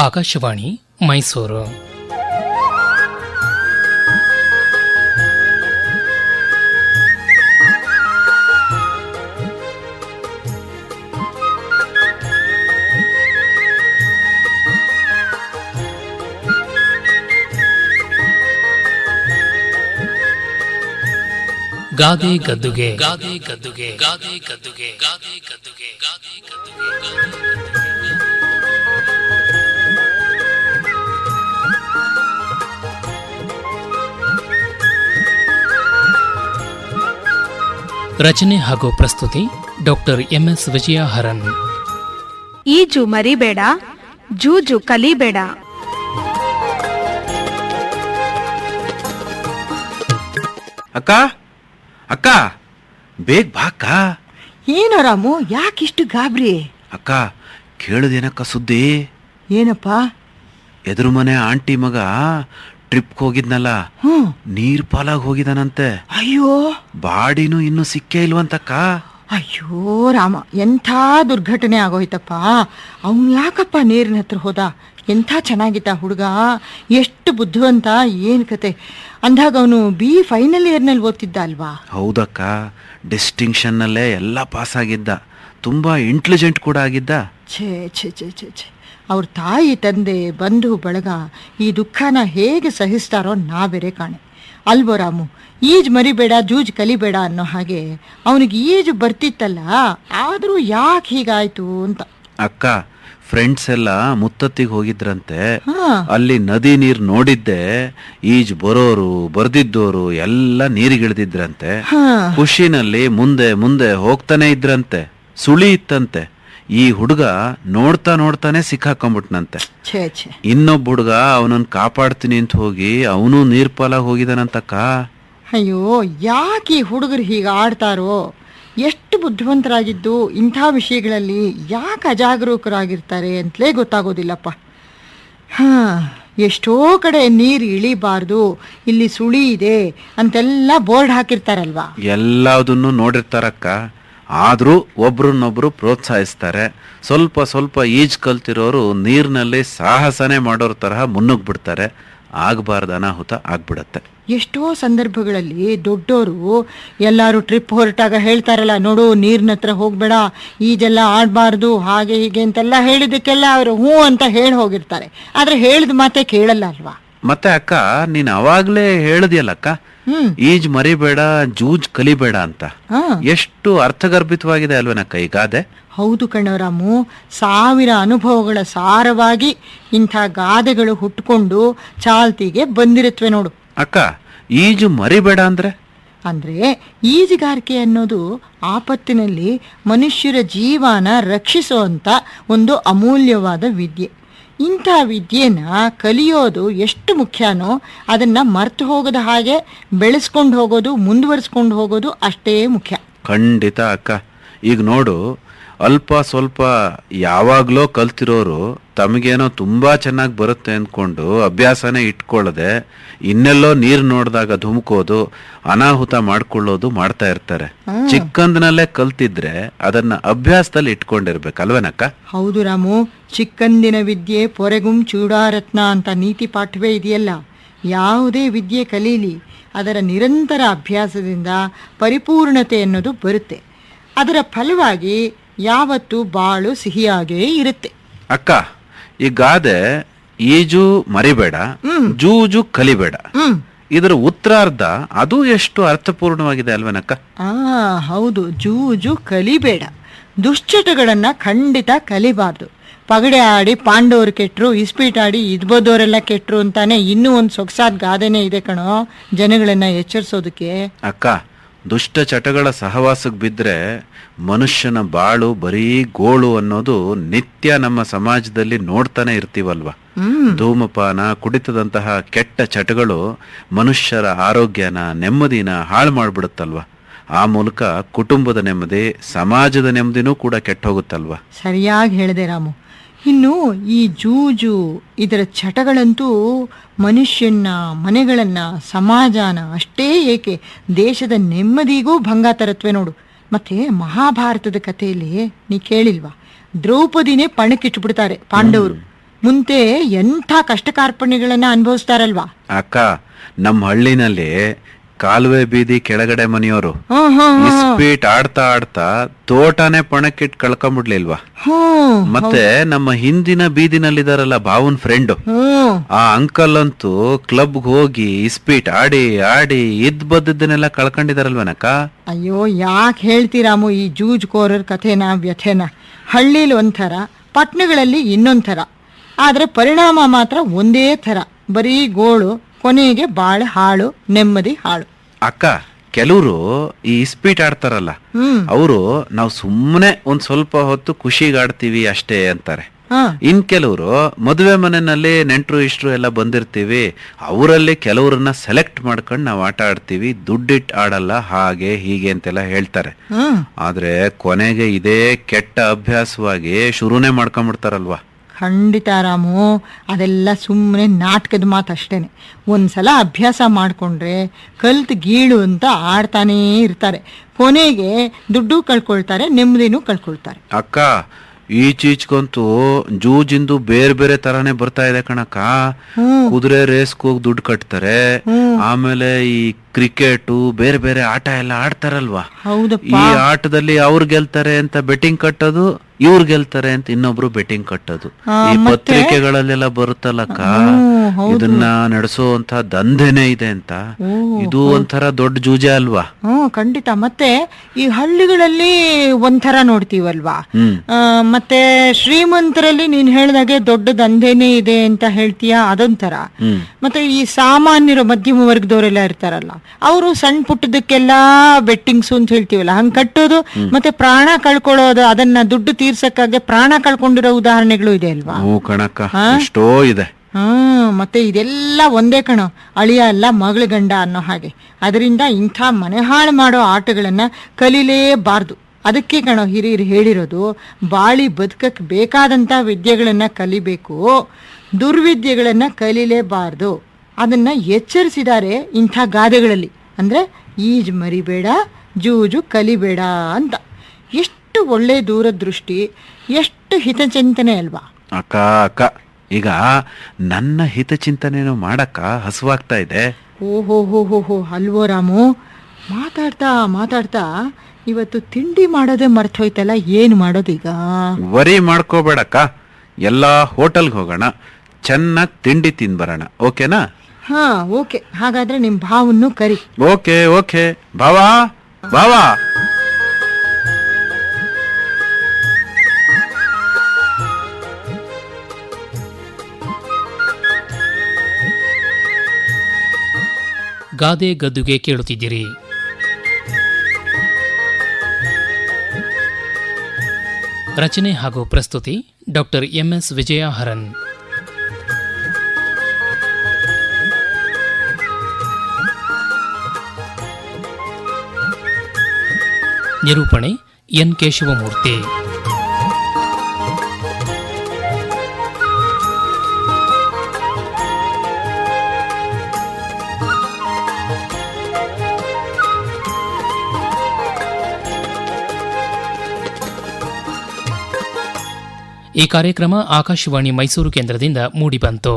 ಆಕಾಶವಾಣಿ ಮೈಸೂರು. ಗಾದೆ ಗದ್ದುಗೆ ಗಾದೆ ಗದ್ದುಗೆ ಗಾದೆ ಗದ್ದುಗೆ ಗಾದೆ ಗದ್ದುಗೆ ಗಾದೆ ಗದ್ದುಗೆ. ರಚನೆ ಹಾಗೂ ಪ್ರಸ್ತುತಿ ಡಾಕ್ಟರ್ MS ವಿಜಯ ಹರನ್. ಈಜು ಮರಿಬೇಡ, ಜೂಜು ಕಲಿಬೇಡ. ಅಕ್ಕ ಅಕ್ಕ ಬೇಗ ಬಾಕ್ಕ. ಏನೋ ರಾಮು, ಯಾಕಿಷ್ಟು ಗಾಬ್ರಿ? ಅಕ್ಕ ಕೇಳುದೇನಕ್ಕ ಸುದ್ದಿ? ಏನಪ್ಪ? ಎದುರು ಮನೆ ಆಂಟಿ ಮಗ ಟ್ರಿಪ್ಗೆ ಹೋಗಿದ್ನಲ್ಲ, ನೀರ್ ಪಾಲಾಗಿ ಹೋಗಿದಾನಂತೆ. ಅಯ್ಯೋ, ಬಾಡಿನೂ ಇನ್ನು ಸಿಕ್ಕೇ ಇಲ್ವಂತಕ್ಕ. ಅಯ್ಯೋ ರಾಮ, ಎಂಥ ದುರ್ಘಟನೆ ಆಗೋಯ್ತಪ್ಪ. ಅವನು ಯಾಕಪ್ಪ ನೀರಿನ ಹತ್ರ ಹೋದ? ಎಂಥ ಚೆನ್ನಾಗಿದ್ದ ಹುಡುಗ, ಎಷ್ಟು ಬುದ್ಧಿವಂತ, ಏನು ಕತೆ. ಅಂದಾಗ ಅವನು ಫೈನಲ್ ಇಯರ್ನಲ್ಲಿ ಓದ್ತಿದ್ದ ಅಲ್ವಾ? ಹೌದಕ್ಕ, ಡಿಸ್ಟಿಂಕ್ಷನ್ನಲ್ಲೇ ಎಲ್ಲ ಪಾಸ್ ಆಗಿದ್ದ. ತುಂಬಾ ಇಂಟೆಲಿಜೆಂಟ್ ಕೂಡ ಆಗಿದ್ದ. ಛೇ ಛೇ ಛೇ ಛೇ ಛೇ, ಅವ್ರ ತಾಯಿ ತಂದೆ ಬಂಧು ಬಳಗ ಈ ದುಃಖನ ಹೇಗೆ ಸಹಿಸ್ತಾರೋ ನಾವೇರೆ ಕಾಣೆ ಅಲ್ವೋ ರಾಮು. ಈಜು ಮರಿಬೇಡ, ಜೂಜು ಕಲಿಬೇಡ ಅನ್ನೋ ಹಾಗೆ ಅವನಿಗೆ ಈಜು ಬರ್ತಿತ್ತಲ್ಲ, ಆದರೂ ಯಾಕೆ ಹೀಗಾಯ್ತು ಅಂತ. ಅಕ್ಕ, ಫ್ರೆಂಡ್ಸ್ ಎಲ್ಲ ಮುತ್ತತ್ತಿಗೆ ಹೋಗಿದ್ರಂತೆ. ಅಲ್ಲಿ ನದಿ ನೀರ್ ನೋಡಿದ್ದೆ. ಈಜು ಬರೋರು ಬರ್ದಿದ್ದೋರು ಎಲ್ಲ ನೀರಿಗಿಳಿದಿದ್ರಂತೆ. ಖುಷಿನಲ್ಲಿ ಮುಂದೆ ಮುಂದೆ ಹೋಗ್ತಾನೆ ಇದ್ರಂತೆ. ಸುಳಿ ಇತ್ತಂತೆ. ಈ ಹುಡುಗ ನೋಡ್ತಾ ನೋಡ್ತಾನೆ ಸಿಕ್ಕಾಕೊಂಡ್ಬಿಟ್ನಂತೆ. ಇನ್ನೊಬ್ಬ ಹುಡುಗ ಅವನನ್ನ ಕಾಪಾಡ್ತೀನಿ ಅಂತ ಹೋಗಿ ಅವನು ನೀರ್ಪಾಲಾಗಿ ಹೋಗಿದಾನಂತಕ್ಕ. ಅಯ್ಯೋ, ಯಾಕೆ ಈ ಹುಡುಗರು ಹೀಗೆ ಆಡ್ತಾರೋ? ಎಷ್ಟು ಬುದ್ಧಿವಂತರಾಗಿದ್ದು ಇಂಥ ವಿಷಯಗಳಲ್ಲಿ ಯಾಕೆ ಅಜಾಗರೂಕರಾಗಿರ್ತಾರೆ ಅಂತಲೇ ಗೊತ್ತಾಗೋದಿಲ್ಲಪ್ಪ. ಎಷ್ಟೋ ಕಡೆ ನೀರು ಇಳಿಬಾರ್ದು, ಇಲ್ಲಿ ಸುಳಿ ಇದೆ ಅಂತೆಲ್ಲ ಬೋರ್ಡ್ ಹಾಕಿರ್ತಾರಲ್ವಾ. ಎಲ್ಲದನ್ನು ನೋಡಿರ್ತಾರಕ್ಕ. ಆದ್ರೂ ಒಬ್ರನ್ನೊಬ್ರು ಪ್ರೋತ್ಸಾಹಿಸ್ತಾರೆ. ಸ್ವಲ್ಪ ಸ್ವಲ್ಪ ಈಜ್ ಕಲ್ತಿರೋರು ನೀರಿನಲ್ಲಿ ಸಾಹಸನೆ ಮಾಡೋರ್ ತರಹ ಮುನ್ನುಗ್ ಬಿಡ್ತಾರೆ. ಆಗಬಾರ್ದು ಅನಾಹುತ ಆಗ್ಬಿಡತ್ತೆ. ಎಷ್ಟೋ ಸಂದರ್ಭಗಳಲ್ಲಿ ದೊಡ್ಡೋರು ಎಲ್ಲರೂ ಟ್ರಿಪ್ ಹೊರಟಾಗ ಹೇಳ್ತಾರಲ್ಲ, ನೋಡು ನೀರಿನ ಹತ್ರ ಹೋಗ್ಬೇಡ, ಈಜೆಲ್ಲ ಆಡಬಾರ್ದು, ಹಾಗೆ ಹೀಗೆ ಅಂತೆಲ್ಲ ಹೇಳಿದಕ್ಕೆಲ್ಲ ಅವರು ಹ್ಞೂ ಅಂತ ಹೇಳಿ ಹೋಗಿರ್ತಾರೆ. ಆದ್ರೆ ಹೇಳಿದ ಮಾತೆ ಕೇಳಲ್ಲ ಅಲ್ವಾ. ಮತ್ತೆ ಅಕ್ಕ, ನೀನ್ ಅವಾಗ್ಲೇ ಹೇಳದಿಯಲ್ಲಕ್ಕ, ಈಜ್ ಮರಿಬೇಡ, ಜೂಜ್ ಕಲಿಬೇಡ ಅಂತ. ಎಷ್ಟು ಅರ್ಥಗರ್ಭಿತವಾಗಿದೆ ಅಲ್ವೇನಕ್ಕ ಈ ಗಾದೆ? ಹೌದು ಕಣವರಾಮು, ಸಾವಿರ ಅನುಭವಗಳ ಸಾರವಾಗಿ ಇಂಥ ಗಾದೆಗಳು ಹುಟ್ಕೊಂಡು ಚಾಲ್ತಿಗೆ ಬಂದಿರುತ್ತವೆ ನೋಡು. ಅಕ್ಕ, ಈಜು ಮರಿಬೇಡ ಅಂದ್ರೆ ಈಜುಗಾರಿಕೆ ಅನ್ನೋದು ಆಪತ್ತಿನಲ್ಲಿ ಮನುಷ್ಯರ ಜೀವನ ರಕ್ಷಿಸುವಂತ ಒಂದು ಅಮೂಲ್ಯವಾದ ವಿದ್ಯೆ. ಇಂಥ ವಿದ್ಯೆನ ಕಲಿಯೋದು ಎಷ್ಟು ಮುಖ್ಯನೋ ಅದನ್ನ ಮರ್ತು ಹೋಗದ ಹಾಗೆ ಬೆಳೆಸ್ಕೊಂಡು ಹೋಗೋದು, ಮುಂದುವರಿಸ್ಕೊಂಡು ಹೋಗೋದು ಅಷ್ಟೇ ಮುಖ್ಯ. ಖಂಡಿತ ಅಕ್ಕ. ಈಗ ನೋಡು, ಅಲ್ಪ ಸ್ವಲ್ಪ ಯಾವಾಗ್ಲೋ ಕಲ್ತಿರೋರು ತಮಗೇನೋ ತುಂಬಾ ಚೆನ್ನಾಗಿ ಬರುತ್ತೆ ಅಂದ್ಕೊಂಡು ಅಭ್ಯಾಸನೇ ಇಟ್ಕೊಳ್ಳದೆ ಇನ್ನೆಲ್ಲೋ ನೀರು ನೋಡಿದಾಗ ಧುಮುಕೋದು, ಅನಾಹುತ ಮಾಡ್ಕೊಳ್ಳೋದು ಮಾಡ್ತಾ ಇರ್ತಾರೆ. ಚಿಕ್ಕಂದಿನಲ್ಲೇ ಕಲ್ತಿದ್ರೆ ಅದನ್ನ ಅಭ್ಯಾಸದಲ್ಲಿ ಇಟ್ಕೊಂಡಿರ್ಬೇಕಲ್ವೇನಕ್ಕ? ಹೌದು ರಾಮು, ಚಿಕ್ಕಂದಿನ ವಿದ್ಯೆ ಪೊರೆಗುಂ ಚೂಡಾರತ್ನ ಅಂತ ನೀತಿ ಪಾಠವೇ ಇದೆಯಲ್ಲ. ಯಾವುದೇ ವಿದ್ಯೆ ಕಲೀಲಿ, ಅದರ ನಿರಂತರ ಅಭ್ಯಾಸದಿಂದ ಪರಿಪೂರ್ಣತೆ ಅನ್ನೋದು ಬರುತ್ತೆ. ಅದರ ಫಲವಾಗಿ ಯಾವತ್ತೂ ಬಾಳು ಸಿಹಿಯಾಗೇ ಇರುತ್ತೆ. ಅಕ್ಕ, ಈ ಗಾದೆ ಈಜು ಮರಿಬೇಡ, ಜೂಜು ಕಲಿಬೇಡ, ಇದರ ಉತ್ತರಾರ್ಧ ಅದು ಎಷ್ಟು ಅರ್ಥಪೂರ್ಣವಾಗಿದೆ ಅಲ್ವೇನಕ್ಕ? ಹೌದು, ಜೂಜು ಕಲಿಬೇಡ, ದುಶ್ಚಟಗಳನ್ನ ಖಂಡಿತ ಕಲಿಬಾರ್ದು. ಪಗಡೆ ಆಡಿ ಪಾಂಡವರು ಕೆಟ್ರು, ಇಸ್ಪೀಟಾಡಿ ಇದ್ಬೋದವರೆಲ್ಲ ಕೆಟ್ರು ಅಂತಾನೆ ಇನ್ನೂ ಒಂದು ಸೊಗಸಾದ ಗಾದೆನೇ ಇದೆ ಕಣೋ, ಜನಗಳನ್ನ ಎಚ್ಚರಿಸೋದಕ್ಕೆ. ಅಕ್ಕ, ದುಷ್ಟ ಚಟಗಳ ಸಹವಾಸಕ್ಕೆ ಬಿದ್ದರೆ ಮನುಷ್ಯನ ಬಾಳು ಬರೀ ಗೋಳು ಅನ್ನೋದು ನಿತ್ಯ ನಮ್ಮ ಸಮಾಜದಲ್ಲಿ ನೋಡ್ತಾನೆ ಇರ್ತೀವಲ್ವಾ. ಧೂಮಪಾನ, ಕುಡಿತದಂತಹ ಕೆಟ್ಟ ಚಟಗಳು ಮನುಷ್ಯರ ಆರೋಗ್ಯನ, ನೆಮ್ಮದಿನ ಹಾಳು ಮಾಡ್ಬಿಡುತ್ತಲ್ವಾ. ಆ ಮೂಲಕ ಕುಟುಂಬದ ನೆಮ್ಮದಿ, ಸಮಾಜದ ನೆಮ್ಮದಿನೂ ಕೂಡ ಕೆಟ್ಟ ಹೋಗುತ್ತಲ್ವಾ. ಸರಿಯಾಗಿ ಹೇಳಿದೆ ರಾಮು. ಇನ್ನು ಈ ಜೂಜು ಇದರ ಚಟಗಳಂತೂ ಮನುಷ್ಯನ, ಮನೆಗಳನ್ನ, ಸಮಾಜನ ಅಷ್ಟೇ ಏಕೆ ದೇಶದ ನೆಮ್ಮದಿಗೂ ಭಂಗ ತರತ್ವೆ ನೋಡು. ಮತ್ತೆ ಮಹಾಭಾರತದ ಕಥೆಯಲ್ಲಿ ನೀ ಕೇಳಿಲ್ವಾ, ದ್ರೌಪದಿನೇ ಪಣಕ್ಕಿಟ್ಬಿಡ್ತಾರೆ ಪಾಂಡವರು. ಮುಂತೆ ಎಂಥ ಕಷ್ಟ ಕಾರ್ಪಣ್ಯಗಳನ್ನ ಅನುಭವಿಸ್ತಾರಲ್ವಾ. ಅಕ್ಕ, ನಮ್ಮ ಹಳ್ಳಿನಲ್ಲಿ ಕಾಲುವೆ ಬೀದಿ ಕೆಳಗಡೆ ಮನೆಯವರು ಇಸ್ಪೀಟ್ ಆಡ್ತಾ ಆಡ್ತಾ ತೋಟನೇ ಪಣಕ್ಕಿಟ್ ಕಳ್ಕೊಂಡ್ಬಿಡ್ಲಿಲ್ವಾ. ಮತ್ತೆ ನಮ್ಮ ಹಿಂದಿನ ಬೀದಿನಲ್ಲಿದಾರಲ್ಲ ಭಾವನ್ ಫ್ರೆಂಡ್, ಆ ಅಂಕಲ್ ಅಂತೂ ಕ್ಲಬ್ಗೆ ಹೋಗಿ ಇಸ್ಪೀಟ್ ಆಡಿ ಆಡಿ ಇದ್ ಬದ್ದನ್ನೆಲ್ಲ ಕಳ್ಕೊಂಡಿದಾರಲ್ವನಕ್ಕ. ಅಯ್ಯೋ, ಯಾಕೆ ಹೇಳ್ತೀರಾಮು ಈ ಜೂಜ್ಕೋರರ್ ಕಥೆನ ವ್ಯಥೆನ. ಹಳ್ಳಿಲಿ ಒಂಥರ, ಪಟ್ಟಣಗಳಲ್ಲಿ ಇನ್ನೊಂಥರ, ಆದ್ರೆ ಪರಿಣಾಮ ಮಾತ್ರ ಒಂದೇ ಥರ. ಬರೀ ಗೋಳು, ಕೊನೆಗೆ ಬಾಳೆ ಹಾಳು, ನೆಮ್ಮದಿ ಹಾಳು. ಅಕ್ಕ, ಕೆಲವರು ಈ ಇಸ್ಪೀಟ್ ಆಡ್ತಾರಲ್ಲ, ಅವರು ನಾವು ಸುಮ್ಮನೆ ಒಂದ್ ಸ್ವಲ್ಪ ಹೊತ್ತು ಖುಷಿಗೆ ಆಡ್ತೀವಿ ಅಷ್ಟೇ ಅಂತಾರೆ. ಇನ್ ಕೆಲವರು ಮದುವೆ ಮನೆಯಲ್ಲಿ ನೆಂಟರು ಇಷ್ಟರು ಎಲ್ಲ ಬಂದಿರ್ತೀವಿ, ಅವರಲ್ಲಿ ಕೆಲವ್ರನ್ನ ಸೆಲೆಕ್ಟ್ ಮಾಡ್ಕೊಂಡು ನಾವು ಆಟ ಆಡ್ತೀವಿ, ದುಡ್ಡಿಟ್ಟು ಆಡಲ್ಲ, ಹಾಗೆ ಹೀಗೆ ಅಂತೆಲ್ಲ ಹೇಳ್ತಾರೆ. ಆದ್ರೆ ಕೊನೆಗೆ ಇದೇ ಕೆಟ್ಟ ಅಭ್ಯಾಸವಾಗಿ ಶುರುನೇ ಮಾಡ್ಕೊಂಡ್ಬಿಡ್ತಾರಲ್ವಾ. ಖಂಡಿತ ರಾಮು, ಅದೆಲ್ಲ ಸುಮ್ಮನೆ ನಾಟಕದ ಮಾತಷ್ಟೇನೆ. ಒಂದ್ಸಲ ಅಭ್ಯಾಸ ಮಾಡಿಕೊಂಡ್ರೆ ಕಲ್ತು ಗೀಳು ಅಂತ ಆಡ್ತಾನೇ ಇರ್ತಾರೆ. ಕೊನೆಗೆ ದುಡ್ಡು ಕಳ್ಕೊಳ್ತಾರೆ, ನೆಮ್ಮದಿನೂ ಕಳ್ಕೊಳ್ತಾರೆ. ಅಕ್ಕ, ಈಚೀಚ್ಕಂತೂ ಜೂಜಿಂದು ಬೇರೆ ಬೇರೆ ತರಾನೇ ಬರ್ತಾ ಇದೆ ಕಣಕ್ಕ. ಕುದುರೆ ರೇಸ್ಗೆ ಹೋಗಿ ದುಡ್ಡು ಕಟ್ತಾರೆ, ಆಮೇಲೆ ಈ ಕ್ರಿಕೆಟು ಬೇರೆ ಬೇರೆ ಆಟ ಎಲ್ಲ ಆಡ್ತಾರಲ್ವಾ. ಈ ಆಟದಲ್ಲಿ ಅವ್ರು ಗೆಲ್ತಾರೆ ಅಂತ ಬೆಟ್ಟಿಂಗ್ ಕಟ್ಟೋದು, ಇವ್ರು ಗೆಲ್ತಾರೆ ಅಂತ ಇನ್ನೊಬ್ರು ಬೆಟ್ಟಿಂಗ್ ಕಟ್ಟೋದು. ಈ ಪತ್ರಿಕೆಗಳಲ್ಲೆಲ್ಲ ಬರುತ್ತಲ್ಲಕ್ಕ, ಇದನ್ನ ನಡೆಸೋಂತ ದಂಧೆನೇ ಇದೆ ಅಂತ. ಇದು ಒಂಥರ ದೊಡ್ಡ ಜೂಜೆ ಅಲ್ವಾ. ಖಂಡಿತ. ಮತ್ತೆ ಈ ಹಳ್ಳಿಗಳಲ್ಲಿ ಒಂಥರ ನೋಡ್ತೀವಲ್ವಾ, ಮತ್ತೆ ಶ್ರೀಮಂತರಲ್ಲಿ ನೀನ್ ಹೇಳ್ದಾಗೆ ದೊಡ್ಡ ದಂಧೆನೇ ಇದೆ ಅಂತ ಹೇಳ್ತೀಯ, ಅದೊಂಥರ. ಮತ್ತೆ ಈ ಸಾಮಾನ್ಯರು, ಮಧ್ಯಮ ವರ್ಗದವರೆಲ್ಲ ಇರ್ತಾರಲ್ಲ, ಅವರು ಸಣ್ಣ ಪುಟ್ಟದಕ್ಕೆಲ್ಲ ಬೆಟ್ಟಿಂಗ್ಸ್ ಅಂತ ಹೇಳ್ತೀವಲ್ಲ, ಹಂಗ್ ಕಟ್ಟೋದು, ಮತ್ತೆ ಪ್ರಾಣ ಕಳ್ಕೊಳ್ಳೋದು, ಅದನ್ನ ದುಡ್ಡು ತೀರ್ಸಕ್ಕಾಗಿ ಪ್ರಾಣ ಕಳ್ಕೊಂಡಿರೋ ಉದಾಹರಣೆಗಳು ಇದೆ ಅಲ್ವಾ. ಎಷ್ಟೋ ಇದೆ. ಮತ್ತೆ ಇದೆಲ್ಲ ಒಂದೇ ಕಣೋ, ಅಳಿಯ ಅಲ್ಲ ಮಗಳ ಗಂಡ ಅನ್ನೋ ಹಾಗೆ. ಅದರಿಂದ ಇಂಥ ಮನೆ ಹಾಳು ಮಾಡೋ ಆಟಗಳನ್ನ ಕಲೀಲೇಬಾರ್ದು. ಅದಕ್ಕೆ ಕಣೋ ಹಿರಿಯರು ಹೇಳಿರೋದು, ಬಾಳಿ ಬದುಕಕ್ ಬೇಕಾದಂತ ವಿದ್ಯೆಗಳನ್ನ ಕಲಿಬೇಕು, ದುರ್ವಿದ್ಯೆಗಳನ್ನ ಕಲೀಲೇಬಾರ್ದು. ಅದನ್ನ ಎಚ್ಚರಿಸಿದ್ದಾರೆ ಇಂಥ ಗಾದೆಗಳಲ್ಲಿ. ಅಂದ್ರೆ ಈಜ್ ಮರಿಬೇಡ, ಜೂಜು ಕಲಿಬೇಡ ಅಂತ. ಎಷ್ಟು ಒಳ್ಳೆ ದೂರದೃಷ್ಟಿ, ಎಷ್ಟು ಹಿತಚಿಂತನೆ ಅಲ್ವಾ. ಅಕ್ಕ ಅಕ್ಕ, ಈಗ ನನ್ನ ಹಿತಚಿಂತನೆಯನ್ನು ಮಾಡಕ್ಕ ಹಸುವಾಗ್ತಾ ಇದೆ. ಓಹೋ ಅಲ್ವೋ ರಾಮು. ಮಾತಾಡ್ತಾ ಮಾತಾಡ್ತಾ ಇವತ್ತು ತಿಂಡಿ ಮಾಡೋದೇ ಮರ್ತೋಯ್ತಲ್ಲ, ಏನು ಮಾಡೋದೀಗ? ವರಿ ಮಾಡ್ಕೋಬೇಡಕ್ಕ, ಎಲ್ಲಾ ಹೋಟೆಲ್ಗೆ ಹೋಗೋಣ, ಚೆನ್ನಾಗಿ ತಿಂಡಿ ತಿಂದ್ಬರೋಣ, ಓಕೆನಾ? ಹಾ ಓಕೆ. ಹಾಗಾದ್ರೆ ನಿಮ್ ಭಾವನ್ನು ಕರಿ. Okay okay. ಭಾವಾ ಭಾವಾ. ಗಾದೆ ಗದ್ದುಗೆ ಕೇಳುತ್ತಿದ್ದೀರಿ. ರಚನೆ ಹಾಗೂ ಪ್ರಸ್ತುತಿ ಡಾಕ್ಟರ್ MS ವಿಜಯ ಹರನ್. ನಿರೂಪಣೆ N ಕೇಶವಮೂರ್ತಿ. ಈ ಕಾರ್ಯಕ್ರಮ ಆಕಾಶವಾಣಿ ಮೈಸೂರು ಕೇಂದ್ರದಿಂದ ಮೂಡಿಬಂತು.